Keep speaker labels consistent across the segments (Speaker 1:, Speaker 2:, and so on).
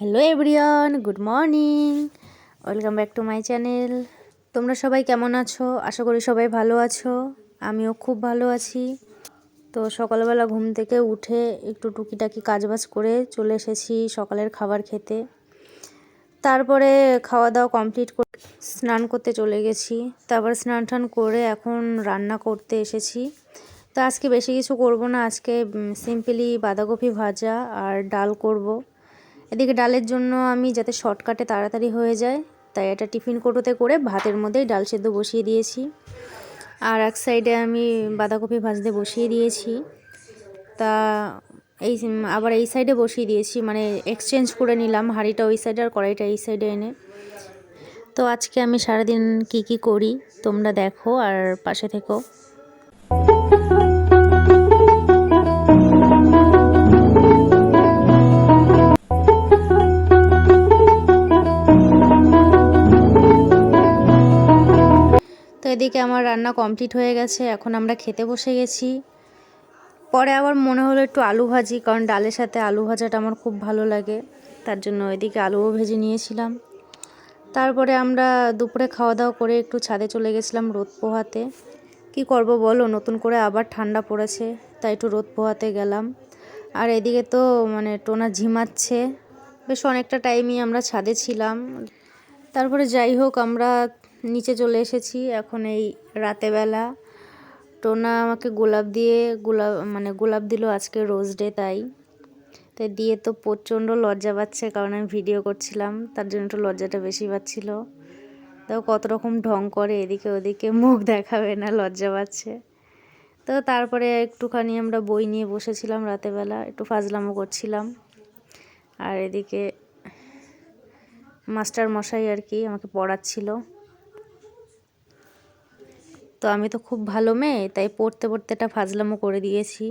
Speaker 1: Hello everyone, good morning, welcome back to my channel. তোমরা সবাই কেমন আছো? আশা করি সবাই ভালো আছো। আমিও খুব ভালো আছি। তো সকালবেলা ঘুম থেকে উঠে একটু টুকিটাকি কাজবাজ করে চলে এসেছি সকালের খাবার খেতে। তারপরে খাওয়া দাওয়া কমপ্লিট করে স্নান করতে চলে গেছি। তারপর স্নান টান করে এখন রান্না করতে এসেছি। তো আজকে বেশি কিছু করব না, আজকে সিম্পলি বাঁধাকপি ভাজা আর ডাল করব। এদিকে ডালের জন্য আমি যাতে শর্টকাটে তাড়াতাড়ি হয়ে যায় তাই এটা টিফিন কৌটোতে করে ভাতের মধ্যেই ডাল সেদ্ধ বসিয়ে দিয়েছি। আর এক সাইডে আমি বাঁধাকপি ভাজতে বসিয়ে দিয়েছি। তা আবার এই সাইডে বসিয়ে দিয়েছি, মানে এক্সচেঞ্জ করে নিলাম, হাঁড়িটা ওই সাইডে আর কড়াইটা এই সাইডে এনে। তো আজকে আমি সারাদিন কি করি তোমরা দেখো আর পাশে থেকো। তো এদিকে আমার রান্না কমপ্লিট হয়ে গেছে, এখন আমরা খেতে বসে গেছি। পরে আবার মনে হলো একটু আলু ভাজি, কারণ ডালের সাথে আলু ভাজাটা আমার খুব ভালো লাগে, তার জন্য এদিকে আলুও ভেজে নিয়েছিলাম। তারপরে আমরা দুপুরে খাওয়া দাওয়া করে একটু ছাদে চলে গেছিলাম রোদ পোহাতে। কি করব বলো, নতুন করে আবার ঠান্ডা পড়েছে, তাই একটু রোদ পোহাতে গেলাম। আর এদিকে তো মানে টোনা ঝিমাচ্ছে, বেশ অনেকটা টাইমই আমরা ছাদে ছিলাম। তারপরে যাই হোক আমরা নিচে চলে এসেছি এখন এই রাতেবেলা। টোনা আমাকে গোলাপ দিল, আজকে রোজ ডে, তাই দিয়ে তো প্রচণ্ড লজ্জা পাচ্ছে, কারণ আমি ভিডিও করছিলাম, তার জন্য একটু লজ্জাটা বেশি পাচ্ছিল। তাও কত রকম ঢং করে, এদিকে ওদিকে মুখ দেখাবে না, লজ্জা পাচ্ছে। তো তারপরে একটুখানি আমরা বই নিয়ে বসেছিলাম, রাতেবেলা একটু ফাজলামো করছিলাম। আর এদিকে মাস্টার মশাই আর কি আমাকে পড়াচ্ছিল। তো আমি তো খুব ভালো মেয়ে, তাই পড়তে পড়তে একটা ফাজলামো করে দিয়েছি,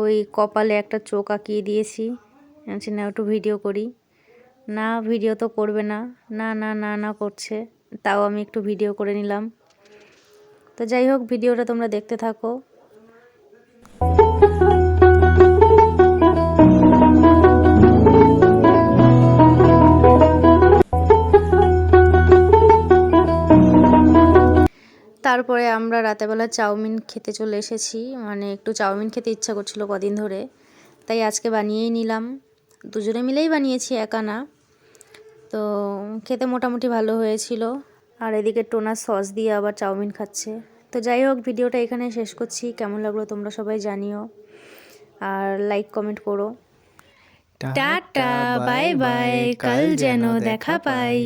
Speaker 1: ওই কপালে একটা চোখ আঁকিয়ে দিয়েছি। আমি না একটু ভিডিও করি, না ভিডিও তো করবে না, না না না না করছে, তাও আমি একটু ভিডিও করে নিলাম। তো যাই হোক, ভিডিওটা তোমরা দেখতে থাকো। তারপরে আমরা রাতেবেলা চাউমিন খেতে চলে এসেছি, মানে একটু চাউমিন খেতে ইচ্ছা করছিল কদিন ধরে, তাই আজকে বানিয়েই নিলাম। দুজনে মিলেই বানিয়েছি, একা না। তো খেতে মোটামুটি ভালো হয়েছিল। আর এদিকে টোনা সস দিয়ে আবার চাউমিন খাচ্ছে। তো যাই হোক, ভিডিওটা এখানে শেষ করছি। কেমন লাগলো তোমরা সবাই জানিও, আর লাইক কমেন্ট করো। টাটা, বাই বাই, কাল যেন দেখা পাই।